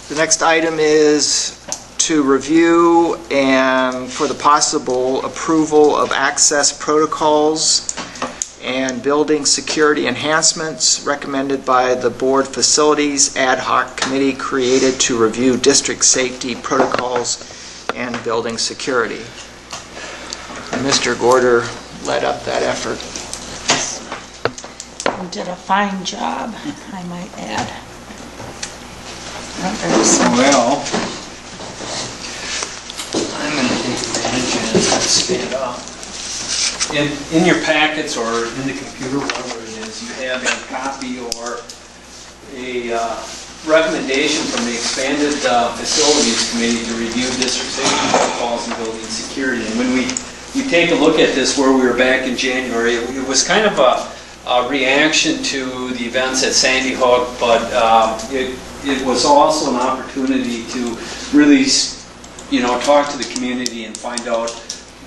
The next item is to review and for the possible approval of access protocols and building security enhancements recommended by the Board Facilities Ad Hoc Committee created to review district safety protocols and building security. And Mr. Gorder led up that effort. You did a fine job, I might add. Well, I'm going to take advantage and stand up. In your packets or in the computer, whatever it is, you have a copy or a recommendation from the Expanded Facilities Committee to review district safety protocols and building security. And when we take a look at this where we were back in January, it was kind of a reaction to the events at Sandy Hook, but it was also an opportunity to really, talk to the community and find out,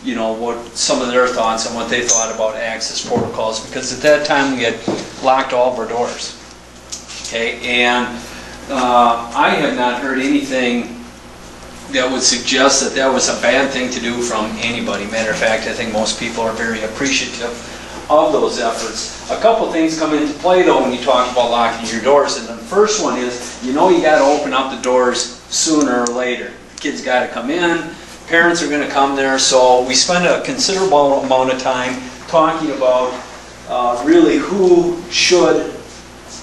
what some of their thoughts and what they thought about access protocols, because at that time we had locked all of our doors. Okay, and I have not heard anything that would suggest that that was a bad thing to do from anybody. Matter of fact, I think most people are very appreciative of those efforts. A couple things come into play though when you talk about locking your doors, and the first one is, you got to open up the doors sooner or later. The kids got to come in, parents are going to come there, so we spend a considerable amount of time talking about really who should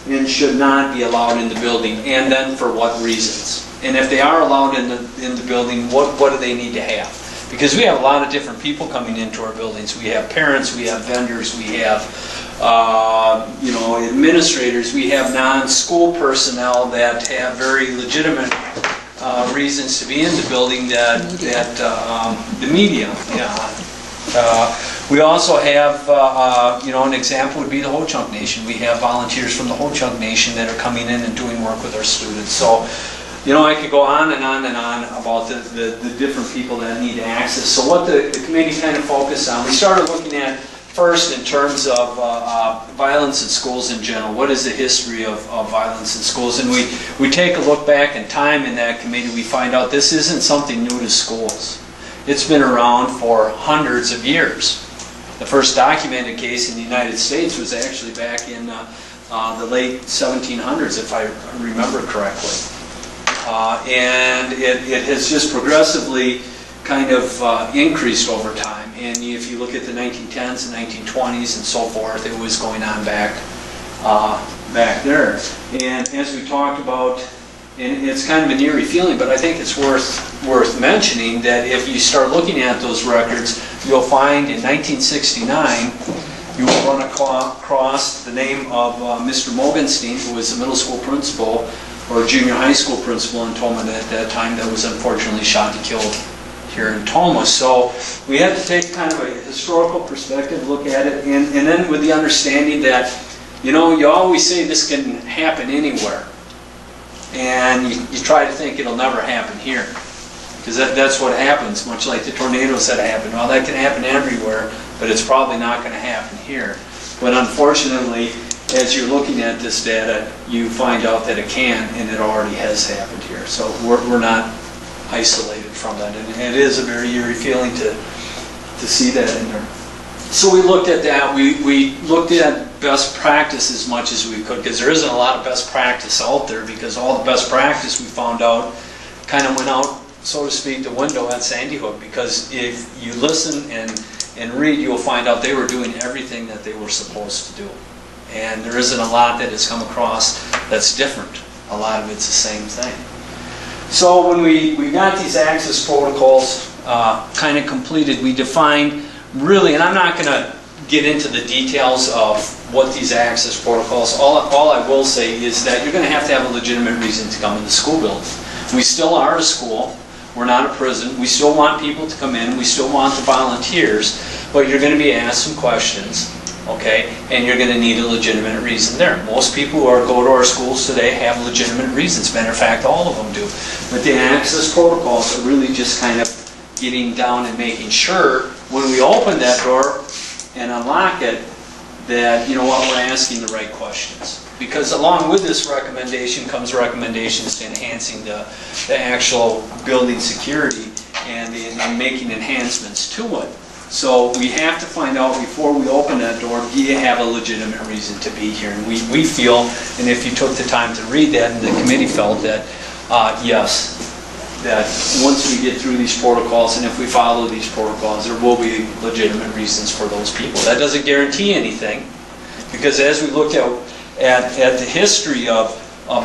and should not be allowed in the building, and then for what reasons. And if they are allowed in the building, what do they need to have? Because we have a lot of different people coming into our buildings. We have parents, we have vendors, we have administrators, we have non-school personnel that have very legitimate reasons to be in the building. The media. We also have, an example would be the Ho-Chunk Nation. We have volunteers from the Ho-Chunk Nation that are coming in and doing work with our students. So, I could go on and on and on about the different people that need access. So what the committee kind of focused on, we started looking at first in terms of violence in schools in general. What is the history of violence in schools? And we take a look back in time in that committee, we find out this isn't something new to schools. It's been around for hundreds of years. The first documented case in the United States was actually back in the late 1700s, if I remember correctly. And it has just progressively kind of increased over time. And if you look at the 1910s and 1920s and so forth, it was going on back there. And as we talked about, and it's kind of an eerie feeling, but I think it's worth mentioning that if you start looking at those records, you'll find in 1969, you will run across the name of Mr. Mogenstein, who was the middle school principal or junior high school principal in Toma at that time, that was unfortunately shot and killed here in Toma. So we had to take kind of a historical perspective, look at it, and then with the understanding that, you always say this can happen anywhere. And you try to think it'll never happen here. Because that's what happens, much like the tornadoes that happen. Well, that can happen everywhere, but it's probably not going to happen here. But unfortunately, as you're looking at this data, you find out that it can, and it already has happened here. So we're not isolated from that. And it is a very eerie feeling to see that in there. So we looked at that. We looked at best practice as much as we could, because there isn't a lot of best practice out there, because all the best practice we found out kind of went out, so to speak, the window at Sandy Hook. Because if you listen and read, you'll find out they were doing everything that they were supposed to do. And there isn't a lot that has come across that's different. A lot of it's the same thing. So when we got these access protocols kind of completed, we defined really, and I'm not going to get into the details of what these access protocols, all I will say is that you're going to have a legitimate reason to come in the school building. We still are a school. We're not a prison. We still want people to come in. We still want the volunteers, but you're going to be asked some questions. Okay, and you're going to need a legitimate reason there. Most people who go to our schools today have legitimate reasons. Matter of fact, all of them do. But the access protocols are really just kind of getting down and making sure when we open that door and unlock it that, we're asking the right questions. Because along with this recommendation comes recommendations to enhancing the actual building security and making enhancements to it. So we have to find out before we open that door, do you have a legitimate reason to be here? And we feel, and if you took the time to read that, and the committee felt that, yes, that once we get through these protocols, and if we follow these protocols, there will be legitimate reasons for those people. That doesn't guarantee anything, because as we look at the history of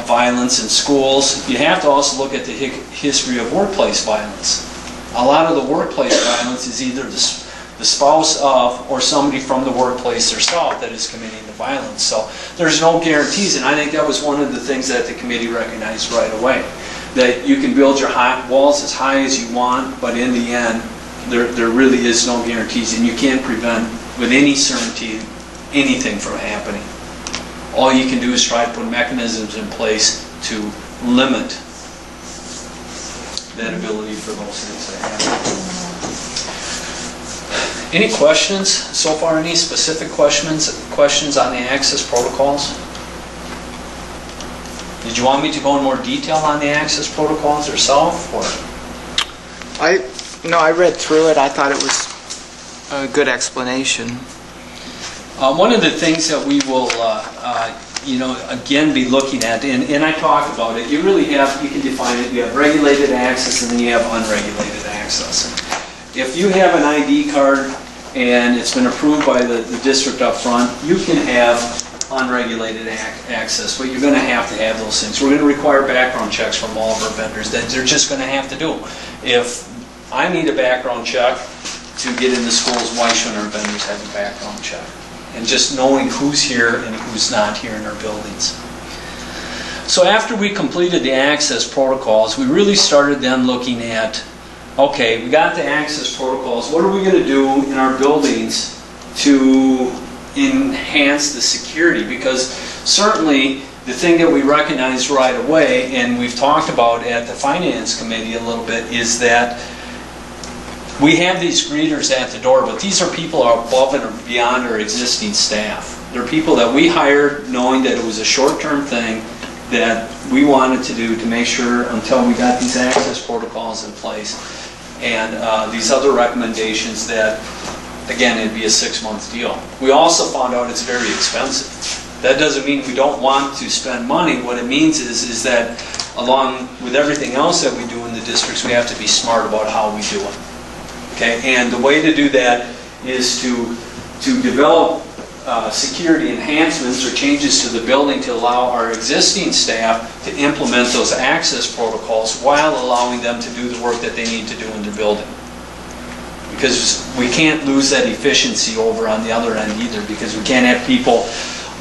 violence in schools, you have to also look at the history of workplace violence. A lot of the workplace violence is either the spouse of or somebody from the workplace herself that is committing the violence. So there's no guarantees, and I think that was one of the things that the committee recognized right away. That you can build your walls as high as you want, but in the end, there really is no guarantees, and you can't prevent with any certainty anything from happening. All you can do is try to put mechanisms in place to limit that ability for those things to happen. Any questions so far? Any specific questions on the access protocols? Did you want me to go in more detail on the access protocols yourself, or? No, I read through it. I thought it was a good explanation. One of the things that we will, again be looking at, and I talked about it, you can define it, you have regulated access and then you have unregulated access. If you have an ID card and it's been approved by the district up front, you can have unregulated access, but you're going to have those things. We're going to require background checks from all of our vendors that they're just going to have to do. If I need a background check to get into schools, why shouldn't our vendors have a background check? And just knowing who's here and who's not here in our buildings. So after we completed the access protocols, we really started then looking at, okay, we got the access protocols, what are we going to do in our buildings to enhance the security? Because certainly the thing that we recognized right away, and we've talked about at the Finance Committee a little bit, is that we have these greeters at the door, but these are people above and beyond our existing staff. They're people that we hired knowing that it was a short-term thing that we wanted to do to make sure until we got these access protocols in place and these other recommendations that, again, it'd be a 6-month deal. We also found out it's very expensive. That doesn't mean we don't want to spend money. What it means is that along with everything else that we do in the districts, we have to be smart about how we do it. Okay, and the way to do that is to develop security enhancements or changes to the building to allow our existing staff to implement those access protocols while allowing them to do the work that they need to do in their building. Because we can't lose that efficiency over on the other end either, because we can't have people,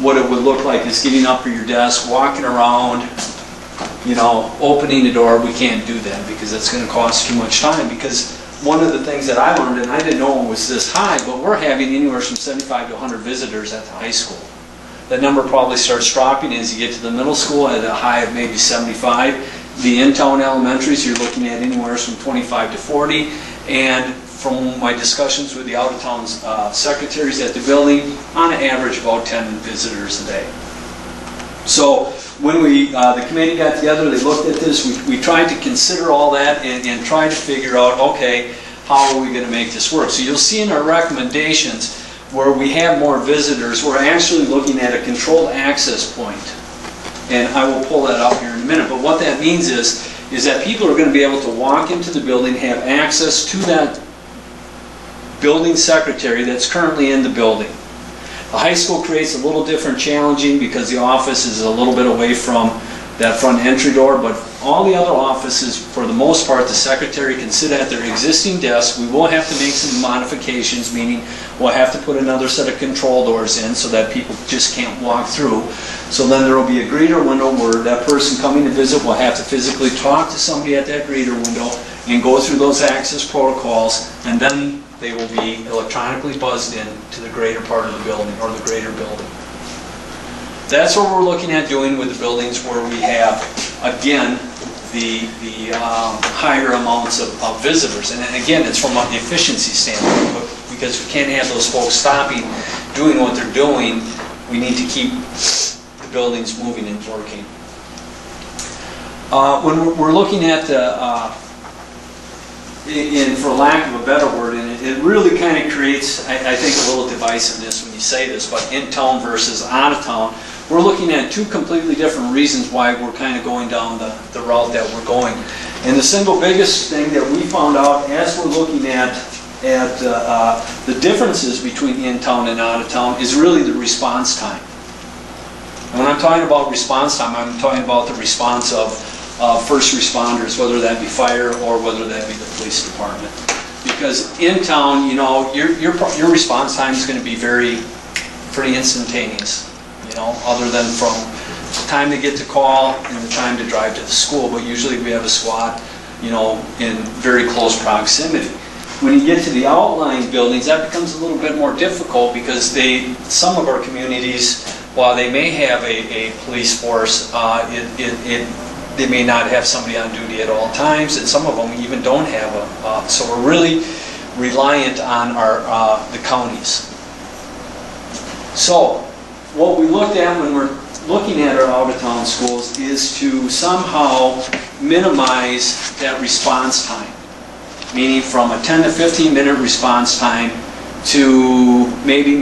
what it would look like is getting up at your desk, walking around, opening the door. We can't do that because that's going to cost too much time. Because one of the things that I learned, and I didn't know it was this high, but we're having anywhere from 75 to 100 visitors at the high school. That number probably starts dropping as you get to the middle school at a high of maybe 75. The in-town elementaries, you're looking at anywhere from 25 to 40. And from my discussions with the out-of-town secretaries at the building, on average about 10 visitors a day. So when the committee got together, they looked at this, we tried to consider all that and try to figure out, okay, how are we going to make this work? So you'll see in our recommendations where we have more visitors, we're actually looking at a controlled access point. And I will pull that up here in a minute. But what that means is that people are going to be able to walk into the building, have access to that building secretary that's currently in the building. The high school creates a little different challenging because the office is a little bit away from that front entry door, but all the other offices, for the most part, the secretary can sit at their existing desk. We will have to make some modifications, meaning we'll have to put another set of control doors in so that people just can't walk through. So then there will be a greeter window where that person coming to visit will have to physically talk to somebody at that greeter window and go through those access protocols, and then they will be electronically buzzed in to the greater part of the building, or the greater building. That's what we're looking at doing with the buildings where we have, again, the higher amounts of visitors. And again, it's from an efficiency standpoint, because we can't have those folks stopping, doing what they're doing. We need to keep the buildings moving and working. When we're looking at the, for lack of a better word, and it really kind of creates, I think, a little divisiveness when you say this, but in town versus out of town, we're looking at two completely different reasons why we're kind of going down the route that we're going. And the single biggest thing that we found out as we're looking at the differences between in town and out of town is really the response time. And when I'm talking about response time, I'm talking about the response of first responders, whether that be fire or whether that be the police department. Because in town, you know, your response time is going to be pretty instantaneous. You know, other than from the time to get the call and the time to drive to the school, but usually we have a SWAT, you know, in very close proximity. When you get to the outlying buildings, that becomes a little bit more difficult because some of our communities, while they may have a police force, they may not have somebody on duty at all times, and some of them even don't have so we're really reliant on the counties. So what we looked at when we're looking at our out-of-town schools is to somehow minimize that response time, meaning from a 10 to 15 minute response time to maybe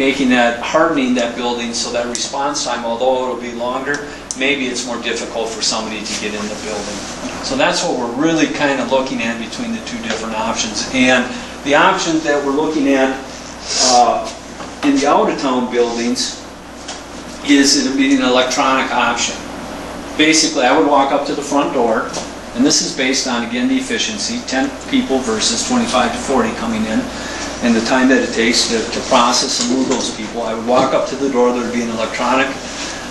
hardening that building so that response time, although it'll be longer, maybe it's more difficult for somebody to get in the building. So that's what we're really kind of looking at between the two different options. And the option that we're looking at in the out-of-town buildings is it'll be an electronic option. Basically, I would walk up to the front door, and this is based on, again, the efficiency, 10 people versus 25 to 40 coming in, and the time that it takes to process and move those people. I would walk up to the door, there would be an electronic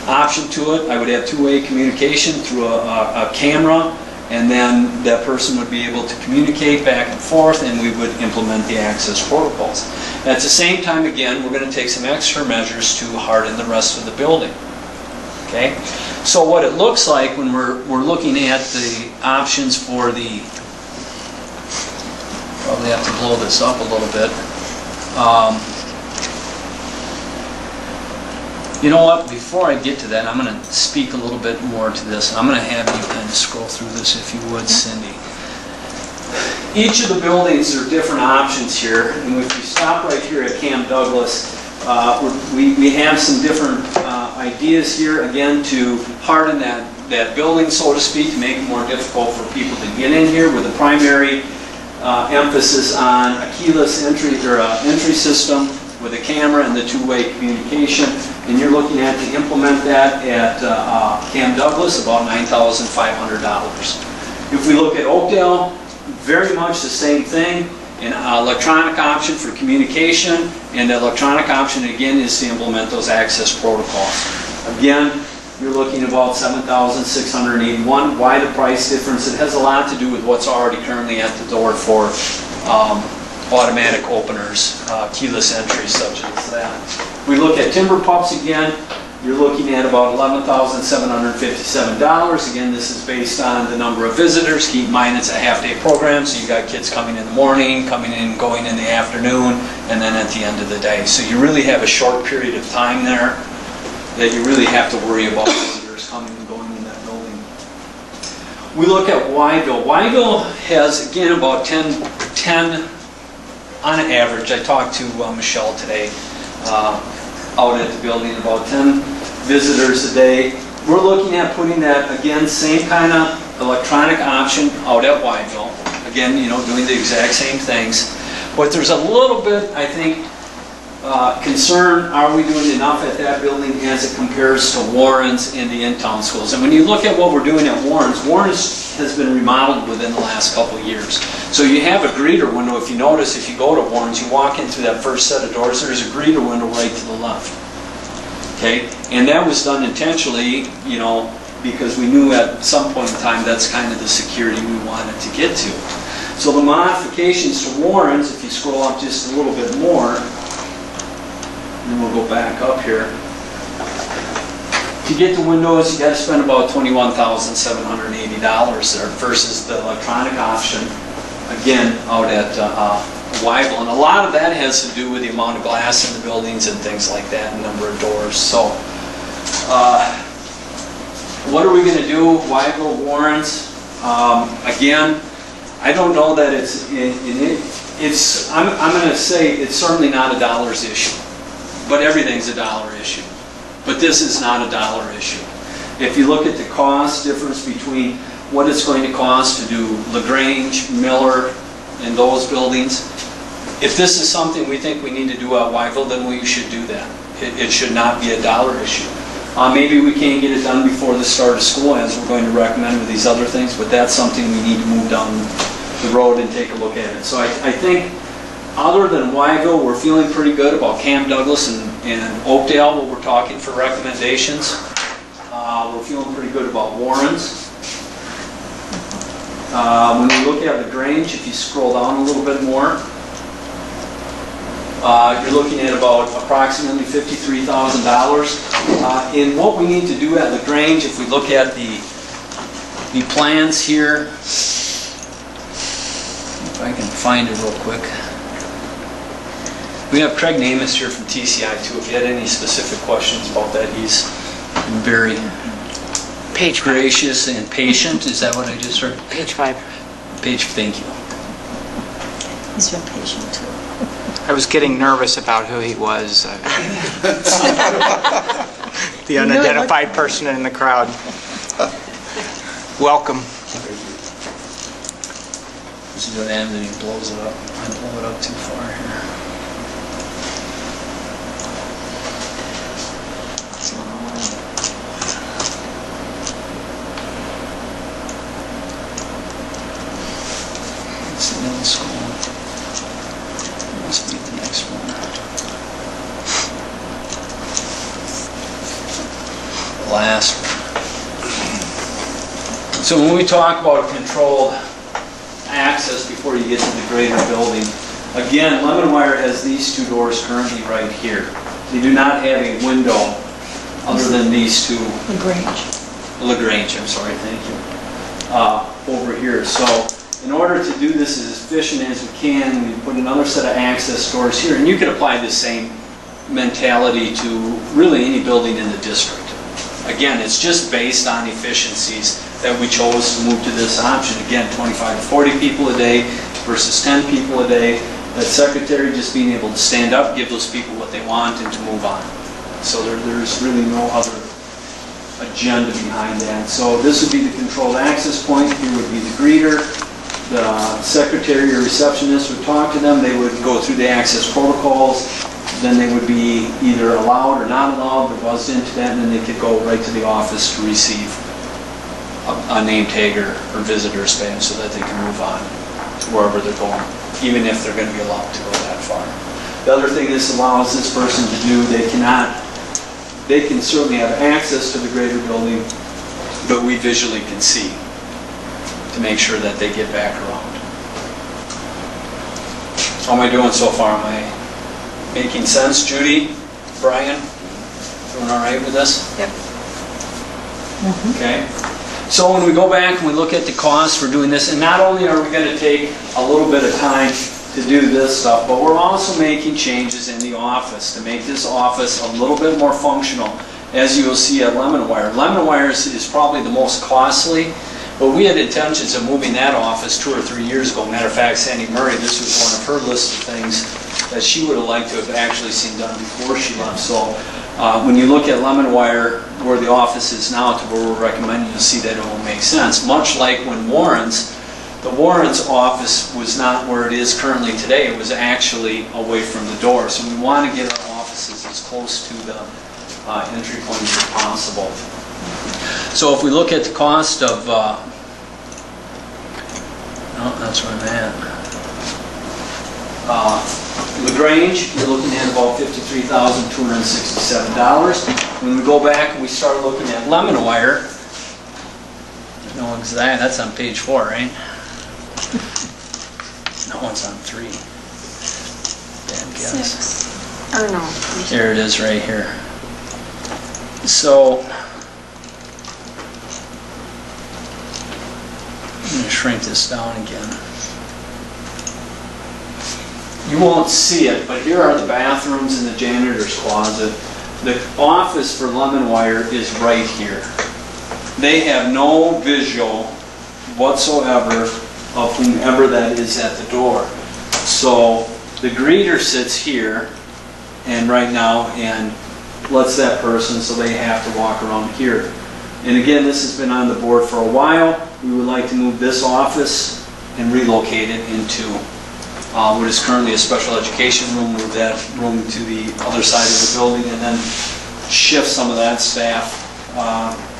option to it. I would have two-way communication through a camera, and then that person would be able to communicate back and forth, and we would implement the access protocols. At the same time, again, we're going to take some extra measures to harden the rest of the building. Okay? So what it looks like when we're looking at the options for the, probably have to blow this up a little bit. You know what, before I get to that, I'm going to speak a little bit more to this. I'm going to have you kind of scroll through this if you would, Cindy. Each of the buildings are different options here, and if we stop right here at Camp Douglas, we have some different ideas here, again, to harden that building, so to speak, to make it more difficult for people to get in here, with a primary emphasis on a keyless entry or entry system with a camera and the two-way communication. And you're looking at to implement that at Camp Douglas, about $9,500. If we look at Oakdale, very much the same thing. An electronic option for communication, and the electronic option again is to implement those access protocols. Again, you're looking about $7,681. Why the price difference? It has a lot to do with what's already currently at the door for automatic openers, keyless entry such as that. We look at timber pups again. You're looking at about $11,757. Again, this is based on the number of visitors. Keep in mind it's a half-day program, so you got kids coming in the morning, coming in, going in the afternoon, and then at the end of the day. So you really have a short period of time there that you really have to worry about visitors coming and going in that building. We look at Wyville. Wyville has, again, about 10 on average. I talked to Michelle today. Out at the building, about 10 visitors a day. We're looking at putting that, again, same kind of electronic option out at Wyville. Again, you know, doing the exact same things. But there's a little bit, I think, concern, are we doing enough at that building as it compares to Warren's in the in-town schools? And when you look at what we're doing at Warren's has been remodeled within the last couple of years. So you have a greeter window. If you notice, if you go to Warren's, you walk in through that first set of doors, there's a greeter window right to the left. Okay? And that was done intentionally, you know, because we knew at some point in time that's kind of the security we wanted to get to. So the modifications to Warren's, if you scroll up just a little bit more, and we'll go back up here. To get the windows, you got to spend about $21,780 there versus the electronic option, again, out at Wyville. And a lot of that has to do with the amount of glass in the buildings and things like that, and number of doors. So What are we going to do? Wyville, Warrens? Again, I don't know that I'm going to say it's certainly not a dollars issue, but everything's a dollar issue. But this is not a dollar issue. If you look at the cost difference between what it's going to cost to do LaGrange, Miller, and those buildings, if this is something we think we need to do at Wyville, then we should do that. It should not be a dollar issue. Maybe we can't get it done before the start of school, as we're going to recommend with these other things, but that's something we need to move down the road and take a look at it. So I think, other than Wyville, we're feeling pretty good about Camp Douglas and Oakdale, what we're talking for recommendations. We're feeling pretty good about Warrens. When we look at LaGrange, if you scroll down a little bit more, you're looking at about approximately $53,000. And what we need to do at LaGrange, if we look at the plans here, if I can find it real quick. We have Craig Namus here from TCI too. If you had any specific questions about that, he's been very gracious and patient. Is that what I just heard? Page 5. Thank you. He's been patient too. I was getting nervous about who he was. The unidentified person in the crowd. Welcome. This is what happens when he blows it up. I blow it up too far here. It's the middle school. Must be the next one. The last one. So when we talk about controlled access before you get to the greater building, again, Lemon Wire has these two doors currently right here. They do not have a window other than these two. LaGrange, I'm sorry, thank you. Over here. So in order to do this as efficient as we can, we put another set of access doors here, and you could apply the same mentality to really any building in the district. Again, it's just based on efficiencies that we chose to move to this option. Again, 25 to 40 people a day versus 10 people a day. That secretary just being able to stand up, give those people what they want, and to move on. So there's really no other agenda behind that. So this would be the controlled access point. Here would be the greeter. The secretary or receptionist would talk to them. They would go through the access protocols. Then they would be either allowed or not allowed. They're buzzed into that, and then they could go right to the office to receive a name tag or visitor's badge so that they can move on to wherever they're going, even if they're going to be allowed to go that far. The other thing this allows this person to do, they can certainly have access to the greater building, but we visually can see to make sure that they get back around. How am I doing so far? Am I making sense? Judy? Brian? Doing all right with this? Yep. Okay. So when we go back and we look at the cost for doing this, and not only are we going to take a little bit of time to do this stuff, but we're also making changes in the office to make this office a little bit more functional, as you will see at Lemon Wire. Lemon Wire is probably the most costly, but we had intentions of moving that office 2 or 3 years ago. Matter of fact, Sandy Murray, this was one of her list of things that she would have liked to have actually seen done before she left. So when you look at Lemon Wire, where the office is now to where we're recommending, you'll see that it will make sense. Much like when the Warrens office was not where it is currently today. It was actually away from the door. So we want to get our offices as close to the entry point as possible. So if we look at the cost of, no, that's where I'm at. LaGrange, you're looking at about $53,267. When we go back and we start looking at Lemon Wire, no, exactly, that's on page 4, right? No, it's on 3. Bad guess. 6. Or no. There it is right here. So, I'm going to shrink this down again. You won't see it, but here are the bathrooms and the janitor's closet. The office for Lemon Wire is right here. they have no visual whatsoever of whomever that is at the door. So the greeter sits here and right now and lets that person, so they have to walk around here. And again, this has been on the board for a while. We would like to move this office and relocate it into what is currently a special education room, move that room to the other side of the building, and then shift some of that staff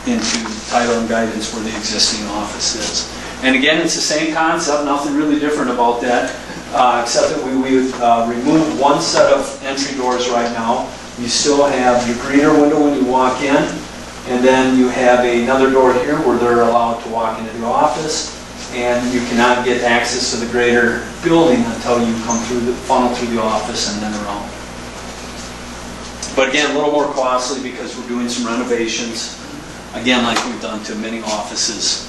into title and guidance where the existing office is. And again, it's the same concept, nothing really different about that, except that we would remove one set of entry doors right now. You still have your greeter window when you walk in, and then you have another door here where they're allowed to walk into the office, and you cannot get access to the greater building until you come through the funnel through the office and then around. But again, a little more costly because we're doing some renovations, again, like we've done to many offices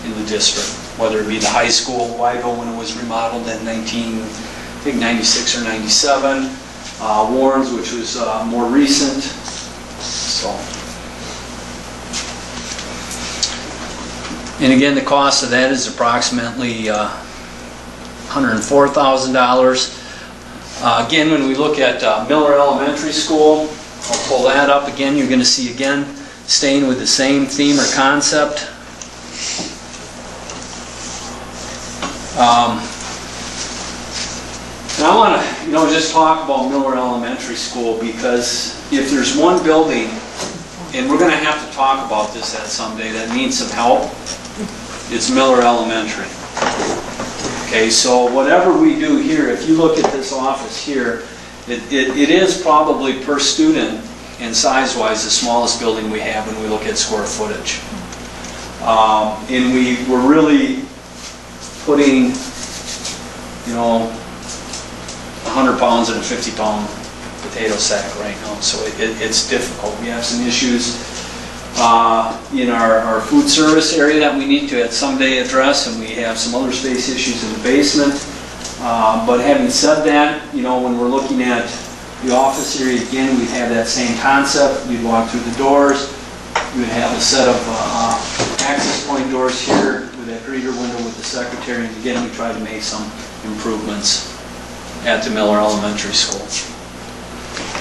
in the district, whether it be the high school, Wyville, when it was remodeled in 96 or 97, Warren's, which was more recent. So, and again, the cost of that is approximately $104,000. Again, when we look at Miller Elementary School, I'll pull that up again. You're going to see again, staying with the same theme or concept. And I want to, just talk about Miller Elementary School, because if there's one building, and we're going to have to talk about this at someday, that needs some help, it's Miller Elementary. Okay, so whatever we do here, if you look at this office here, it is probably per student and size-wise the smallest building we have when we look at square footage. And we're really putting, 100 pounds in a 50-pound potato sack right now, so it's difficult. We have some issues in our food service area that we need to someday address, and we have some other space issues in the basement. But having said that, when we're looking at the office area, again, we have that same concept. You'd walk through the doors, you would have a set of access point doors here with that greeter window with the secretary, and again, we try to make some improvements at the Miller Elementary School.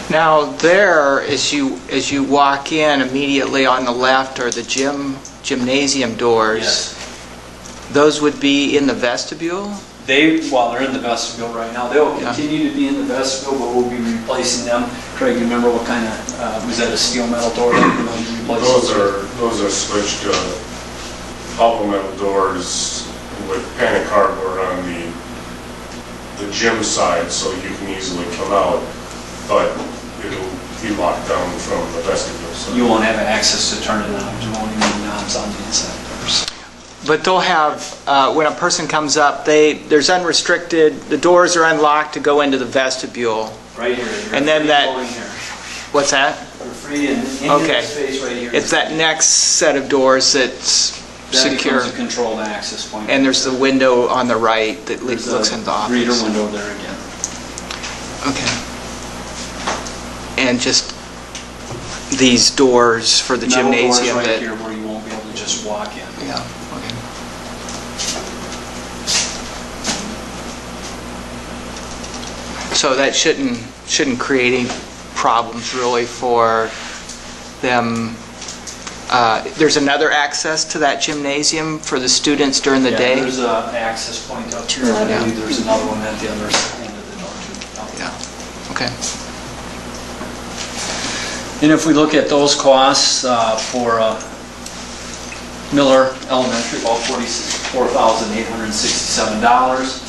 Now there, as you walk in, immediately on the left are the gymnasium doors. Yes. Those would be in the vestibule? They're in the vestibule right now. They will continue to be in the vestibule, but we'll be replacing them. Craig, you remember what kind of, was that a steel metal door that you're going to replace? Those are switched supplemental doors with panic cardboard on the gym side, so you can easily come out, but it'll be locked down from the vestibule side. You won't have access to turn it on. You won't even need knobs on the inside doors. But they'll have, when a person comes up, there's unrestricted, the doors are unlocked to go into the vestibule. Right here. And then that, what's that? You're free in Okay. this space right here. It's that next set of doors that's secure. That becomes a controlled access point. And there's the window on the right that looks into the office. Reader window there again. Okay. And just these doors for the gymnasium. Metal doors right here where you won't be able to just walk in. Yeah. Okay. So that shouldn't create any problems really for them. There's another access to that gymnasium for the students during the day? There's an access point up here. I believe there's another one at the other end of the door too. Yeah. Okay. And if we look at those costs for Miller Elementary, about $44,867.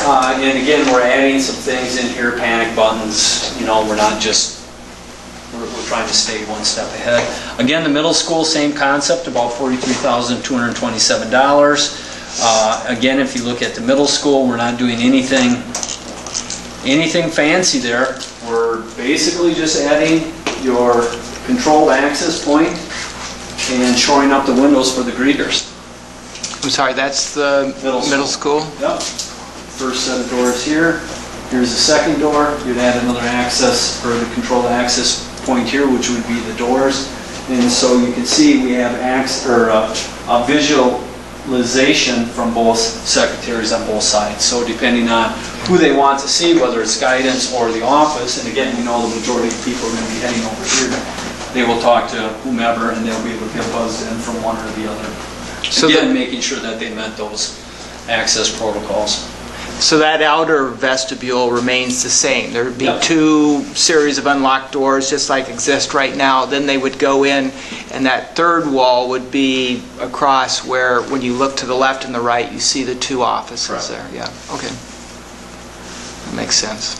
And again, we're adding some things in here, panic buttons. We're not just, we're trying to stay one step ahead. Again, the middle school, same concept, about $43,227. Again, if you look at the middle school, we're not doing anything fancy there. We're basically just adding your controlled access point and shoring up the windows for the greeters. I'm sorry, that's the middle school? Yep. First set of doors here. Here's the second door. You'd add another access for the controlled access point here, which would be the doors. And so you can see we have a visualization from both secretaries on both sides. So depending on who they want to see, whether it's guidance or the office, and again, you know the majority of people are going to be heading over here, they will talk to whomever and they'll be able to get buzzed in from one or the other. So again, making sure that they met those access protocols. So that outer vestibule remains the same. There would be Yep. 2 series of unlocked doors just like exist right now. Then they would go in, and that third wall would be across where, when you look to the left and the right, you see the 2 offices Right. there. Yeah, okay. That makes sense.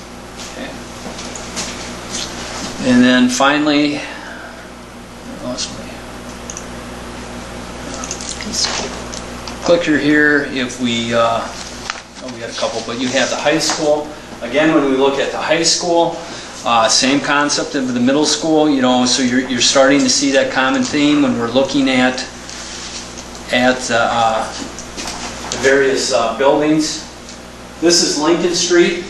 Okay. And then finally, I lost my clicker here. If we, we had a couple, but you have the high school. Again, when we look at the high school, same concept of the middle school, you know, so you're starting to see that common theme when we're looking at the various buildings. This is Lincoln Street,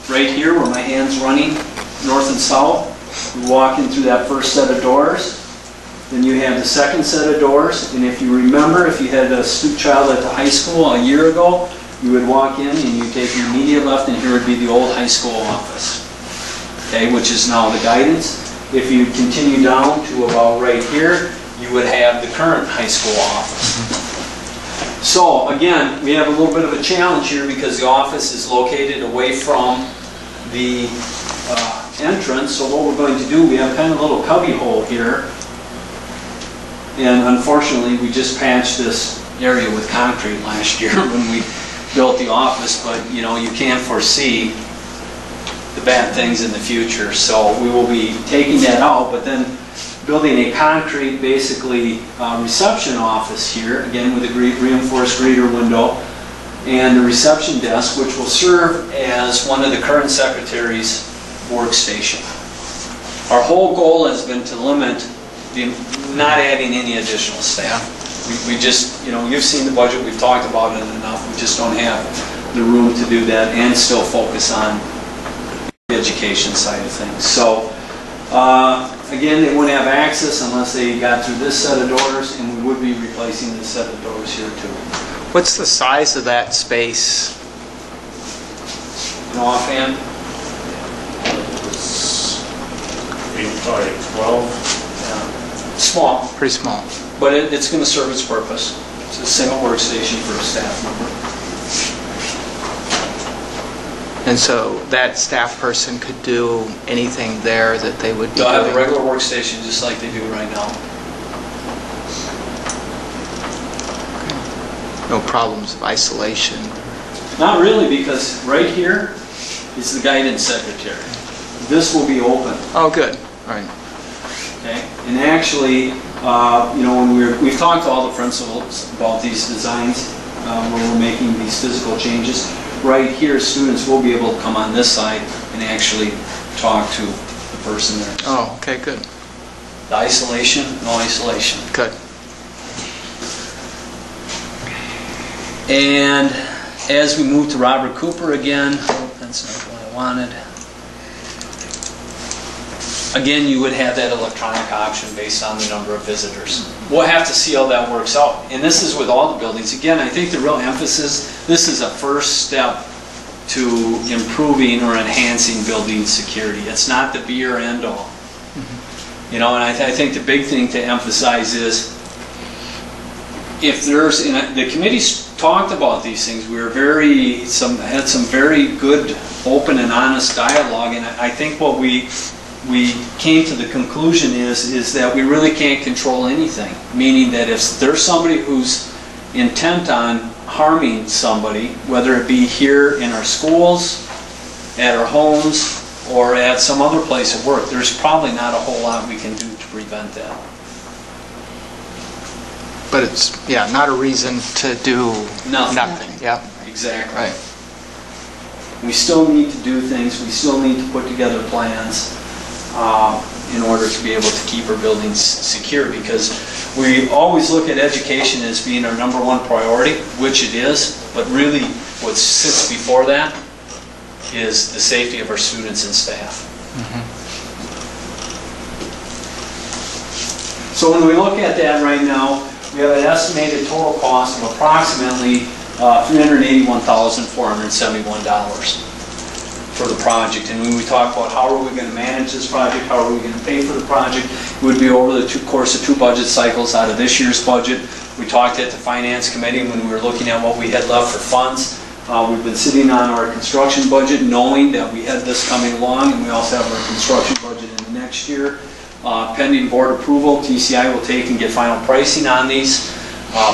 right here where my hand's running north and south. We walk in through that first set of doors. Then you have the second set of doors, and if you remember, if you had a student child at the high school a year ago, you would walk in and you take your immediate left, and here would be the old high school office, okay, which is now the guidance. If you continue down to about right here, you would have the current high school office. So again, we have a little bit of a challenge here because the office is located away from the entrance. So what we're going to do, we have kind of a little cubby hole here. And unfortunately, we just patched this area with concrete last year when we built the office, but you know, you can't foresee the bad things in the future. So we will be taking that out, but then building a concrete, basically, reception office here, again with a reinforced greeter window, and a reception desk, which will serve as one of the current secretary's workstation. Our whole goal has been to limit not adding any additional staff. We just, you know, you've seen the budget, we've talked about it enough, we just don't have the room to do that and still focus on the education side of things. So, again, they wouldn't have access unless they got through this set of doors, and we would be replacing this set of doors here too. What's the size of that space? You know, offhand? It's 8 by 12. Small, Pretty small. but it's going to serve its purpose. It's a single workstation for a staff member. And so that staff person could do anything there that they would be They'll have a doing? regular workstation just like they do right now. No problems of isolation? Not really, because right here is the guidance secretary. This will be open. Oh, good. All right. Okay, and actually, you know, when we've talked to all the principals about these designs, where we're making these physical changes. Right here, students will be able to come on this side and actually talk to the person there. Oh, okay, good. The isolation, no isolation. Good. And as we move to Robert Cooper again, that's not what I wanted. Again, you would have that electronic option based on the number of visitors. We'll have to see how that works out. And this is with all the buildings. Again, I think the real emphasis, this is a first step to improving or enhancing building security. It's not the be or end all. You know, and I think the big thing to emphasize is, if there's, and the committee's talked about these things, we were had some very good, open and honest dialogue, and I think what we came to the conclusion is that we really can't control anything. Meaning that if there's somebody who's intent on harming somebody, whether it be here in our schools, at our homes, or at some other place of work, there's probably not a whole lot we can do to prevent that. But it's, yeah, not a reason to do nothing. Yeah. Exactly. Right. We still need to do things, we still need to put together plans in order to be able to keep our buildings secure, because we always look at education as being our #1 priority, which it is, but really what sits before that is the safety of our students and staff. So when we look at that right now, we have an estimated total cost of approximately $381,471 for the project. And when we talk about how are we going to manage this project, how are we going to pay for the project, it would be over the course of 2 budget cycles out of this year's budget. We talked at the Finance Committee when we were looking at what we had left for funds. We've been sitting on our construction budget knowing that we had this coming along, and we also have our construction budget in the next year. Pending board approval, TCI will take and get final pricing on these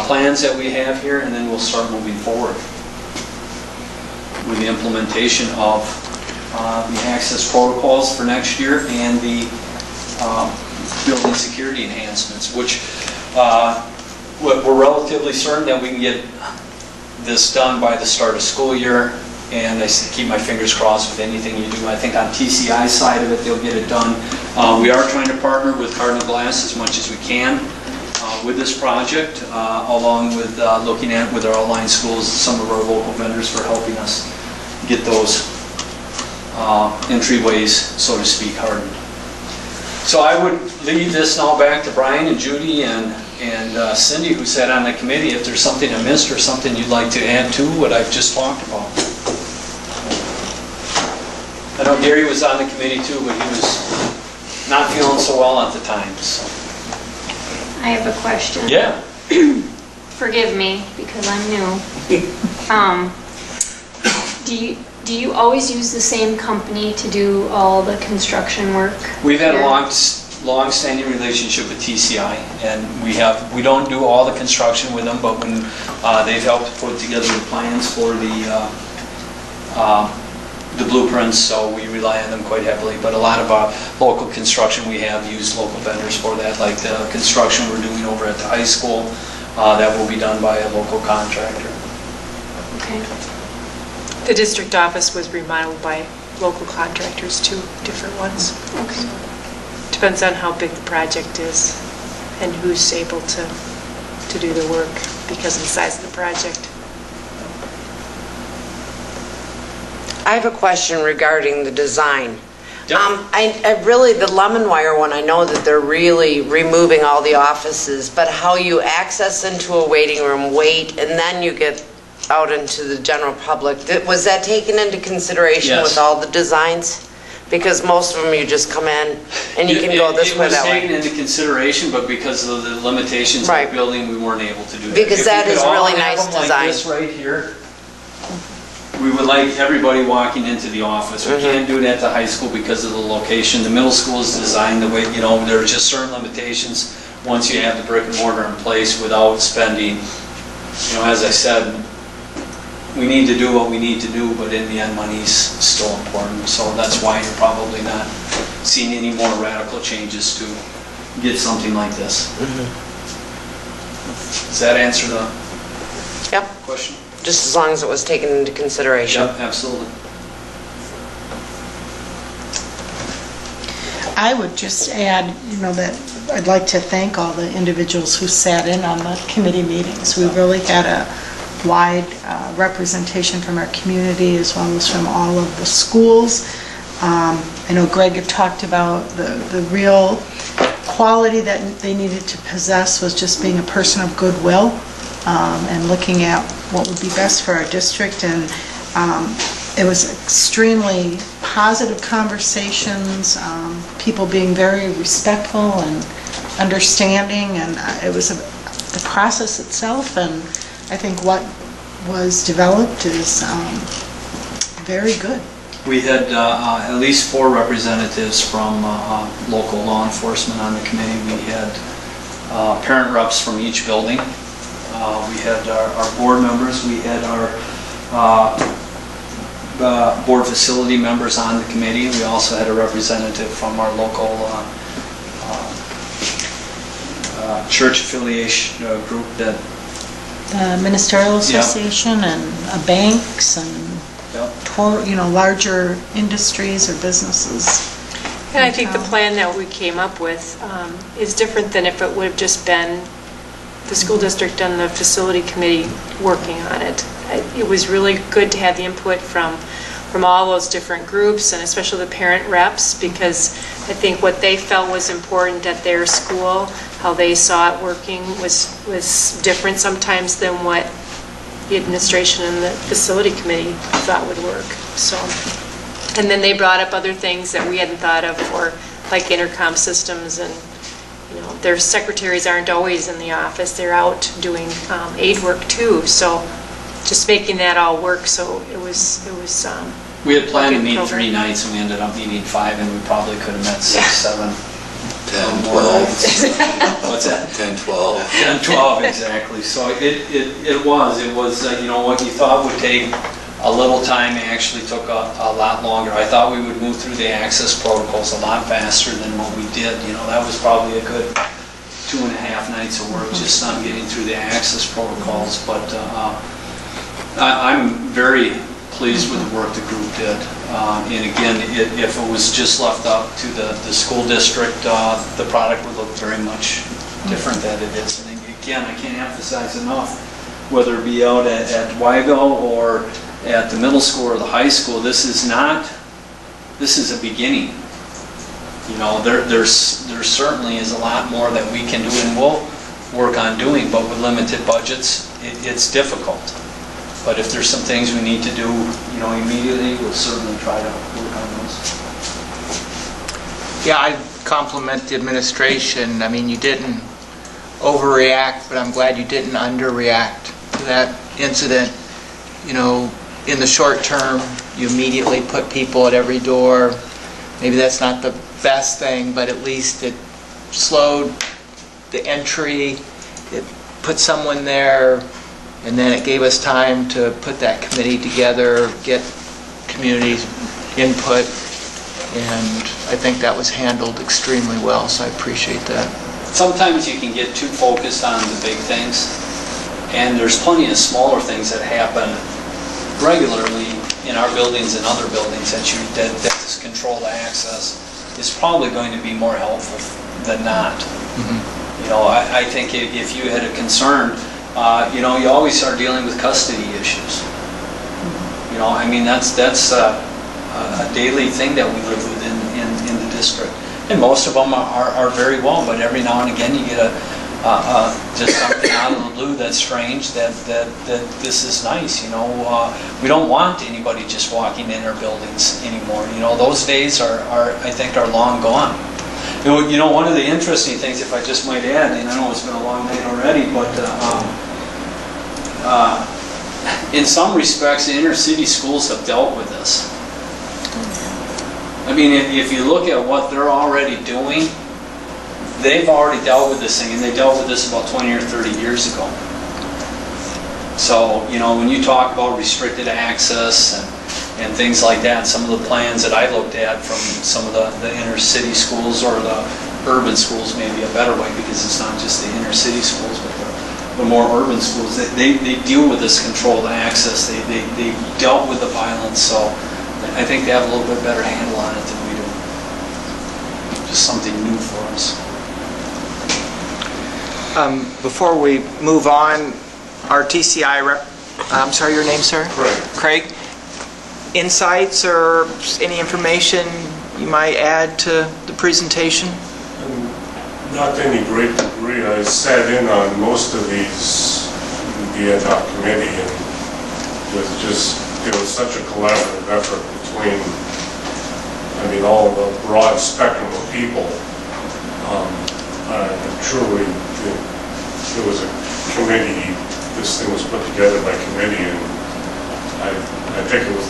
plans that we have here, and then we'll start moving forward with the implementation of the access protocols for next year and the building security enhancements, which we're relatively certain that we can get this done by the start of school year, and I keep my fingers crossed with anything you do. I think on TCI's side of it, they'll get it done. We are trying to partner with Cardinal Glass as much as we can with this project, along with looking at with our outlying schools, some of our local vendors for helping us get those entryways, so to speak, hardened. So I would leave this now back to Brian and Judy and Cindy, who sat on the committee, if there's something I missed or something you'd like to add to what I've just talked about. I know Gary was on the committee too, but he was not feeling so well at the time. So. I have a question. Yeah. Forgive me because I'm new. Do you always use the same company to do all the construction work? We've had a long-standing relationship with TCI, and we don't do all the construction with them, but when they've helped put together the plans for the blueprints, so we rely on them quite heavily. But a lot of our local construction, we have used local vendors for that, like the construction we're doing over at the high school, that will be done by a local contractor. Okay. The district office was remodeled by local contractors too, different ones. Okay. So, depends on how big the project is and who's able to do the work because of the size of the project. I have a question regarding the design. Yep. I really, the lemon wire one, I know that they're really removing all the offices, but how you access into a waiting room, wait, and then you get out into the general public, was that taken into consideration Yes. with all the designs? Because most of them you just come in and you can go this way, that It was taken way. into consideration, but because of the limitations of Right. the building, we weren't able to do that. Because If that we could is all really have nice them like design. this right here, we would like everybody walking into the office. We can't do it at the high school because of the location. The middle school is designed the way, there are just certain limitations once you have the brick and mortar in place without spending, as I said, we need to do what we need to do, but in the end, money's still important. So that's why you're probably not seeing any more radical changes to get something like this. Does that answer the question? Just as long as it was taken into consideration. Yep, absolutely. I would just add, that I'd like to thank all the individuals who sat in on the committee meetings. We really had a wide representation from our community as well as from all of the schools. I know Greg had talked about the real quality that they needed to possess was just being a person of goodwill and looking at what would be best for our district. And it was extremely positive conversations, people being very respectful and understanding, and it was the process itself, and I think what was developed is very good. We had at least 4 representatives from local law enforcement on the committee. We had parent reps from each building. We had our board members. We had our board facility members on the committee. We also had a representative from our local church affiliation group that Ministerial Association and banks and larger industries or businesses. And I think the plan that we came up with is different than if it would have just been the school district and the facility committee working on it. It was really good to have the input from all those different groups, and especially the parent reps, because I think what they felt was important at their school, how they saw it working was different sometimes than what the administration and the facility committee thought would work. So, and then they brought up other things that we hadn't thought of, for like intercom systems, and their secretaries aren't always in the office, they're out doing aid work too, so just making that all work. So it was we had planned to meet program. 3 nights, and we ended up meeting 5, and we probably could have met 6, 7, 10, more 12. nights. What's that? 10, 12. 10, 12, exactly. So it was what you thought would take a little time actually took a lot longer. I thought we would move through the access protocols a lot faster than what we did. That was probably a good 2.5 nights of work just on getting through the access protocols. But I'm very pleased with the work the group did. And again, if it was just left up to the school district, the product would look very much different than it is. And again, I can't emphasize enough, whether it be out at Wygo or at the middle school or the high school, this is a beginning. There certainly is a lot more that we can do and will work on doing, but with limited budgets, it's difficult. But if there's some things we need to do, immediately, we'll certainly try to work on those. Yeah, I compliment the administration. I mean, you didn't overreact, but I'm glad you didn't underreact to that incident. In the short term, you immediately put people at every door. Maybe that's not the best thing, but at least it slowed the entry. It put someone there, and then it gave us time to put that committee together, get community input, and I think that was handled extremely well, so I appreciate that. Sometimes you can get too focused on the big things, and there's plenty of smaller things that happen regularly in our buildings and other buildings that this controlled access is probably going to be more helpful than not. Mm-hmm. I think if you had a concern, you always are dealing with custody issues. I mean, that's a daily thing that we live with in the district. And most of them are very well, but every now and again you get just something out of the blue that's strange, that this is nice. We don't want anybody just walking in our buildings anymore. Those days I think are long gone. One of the interesting things, if I just might add, and I know it's been a long night already, but in some respects, the inner city schools have dealt with this. I mean, if you look at what they're already doing, they've already dealt with this thing, and they dealt with this about 20 or 30 years ago. So, when you talk about restricted access and things like that, some of the plans that I looked at from some of the inner city schools, or the urban schools, maybe a better way, because it's not just the inner city schools, but the more urban schools, they deal with this controlled access. They dealt with the violence, so I think they have a little bit better handle on it than we do. Just something new for us. Before we move on, our TCI rep, I'm sorry, your name, sir? Craig. Insights or any information you might add to the presentation? Not to any great degree. I sat in on most of these, the ad hoc committee, and it was such a collaborative effort between, all the broad spectrum of people. Truly, it was a committee. This thing was put together by committee, and I think it was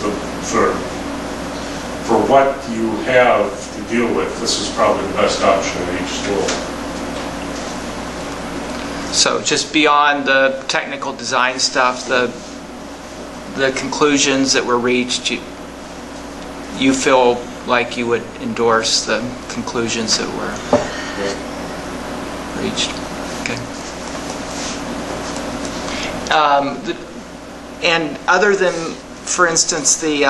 for what you have to deal with, this is probably the best option in each school. So just beyond the technical design stuff, the conclusions that were reached, you feel like you would endorse the conclusions that were reached. Okay. And other than, for instance, the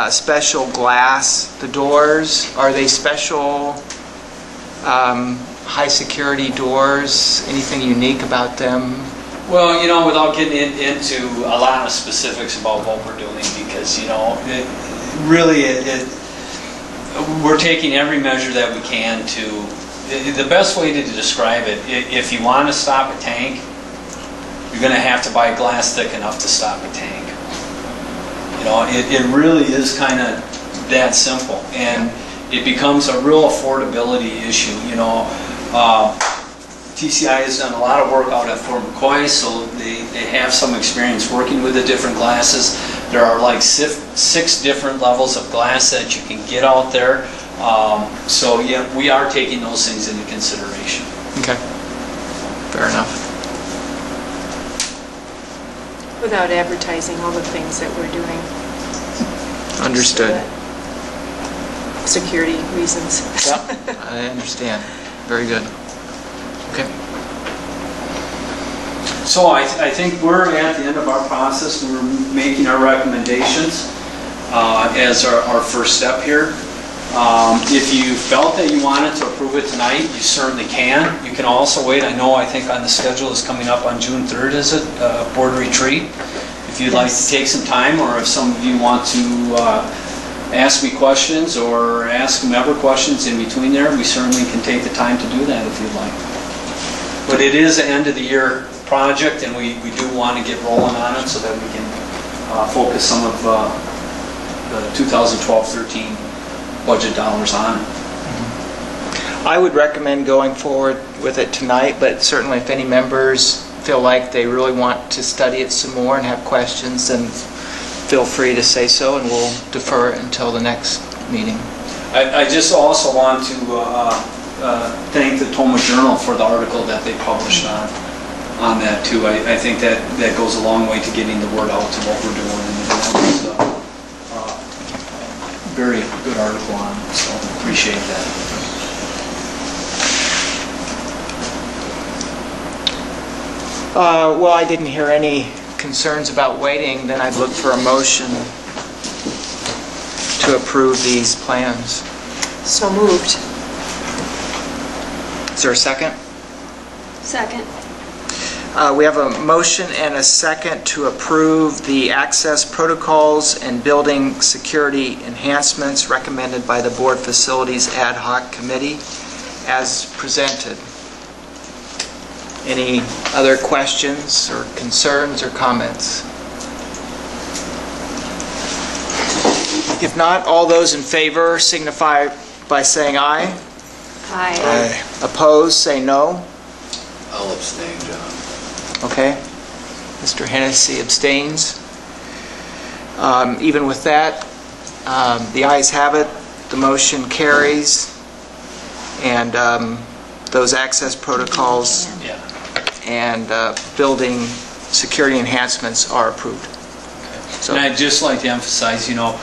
special glass, the doors, are they special high security doors? Anything unique about them? Well, without getting into a lot of specifics about what we're doing, because, we're taking every measure that we can to the best way to describe it, if you want to stop a tank, you're going to have to buy glass thick enough to stop a tank. You know, it really is kind of that simple, and it becomes a real affordability issue. You know, TCI has done a lot of work out at Fort McCoy, so they have some experience working with the different glasses. There are like 6 different levels of glass that you can get out there. So yeah, we are taking those things into consideration. Okay, fair enough. Without advertising all the things that we're doing. Understood. Security reasons. Yeah, I understand. Very good. Okay. So I think we're at the end of our process. We're making our recommendations as our first step here. If you felt that you wanted to approve it tonight, you certainly can. You can also wait. I think on the schedule is coming up on June 3rd, is it? Board retreat. If you'd like to take some time, or if some of you want to ask me questions or ask whomever questions in between there, we certainly can take the time to do that if you'd like. But it is an end of the year project, and we do want to get rolling on it so that we can focus some of the 2012-13 budget dollars on it. I would recommend going forward with it tonight, but certainly if any members feel like they really want to study it some more and have questions, then feel free to say so, and we'll defer it until the next meeting. I just also want to thank the Toma Journal for the article that they published on that too. I think that goes a long way to getting the word out to what we're doing, and that was a very good article on it, so appreciate that. Well, I didn't hear any concerns about waiting. Then I'd look for a motion to approve these plans. So moved. Is there a second? Second. We have a motion and a second to approve the access protocols and building security enhancements recommended by the Board Facilities Ad Hoc Committee as presented. Any other questions or concerns or comments? If not, all those in favor signify by saying aye. Aye. Aye. Opposed, say no. I'll abstain, John. Okay. Mr. Hennessy abstains. Even with that, the ayes have it. The motion carries. And those access protocols and building security enhancements are approved. So, and I'd just like to emphasize, you know,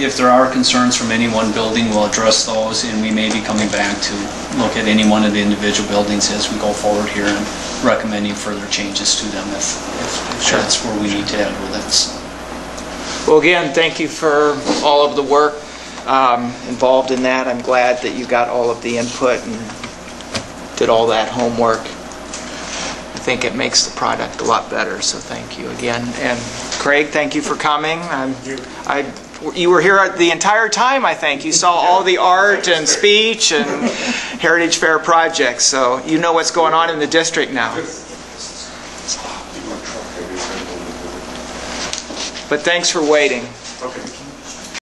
if there are concerns from any one building, we'll address those, and we may be coming back to look at any one of the individual buildings as we go forward here and recommending further changes to them if that's where we need to head with it. So. Well, again, thank you for all of the work involved in that. I'm glad that you got all of the input and did all that homework. I think it makes the product a lot better, so thank you again. And Craig, thank you for coming. You were here the entire time, I think. You saw all the art and speech and Heritage Fair projects, so you know what's going on in the district now. But thanks for waiting. Okay.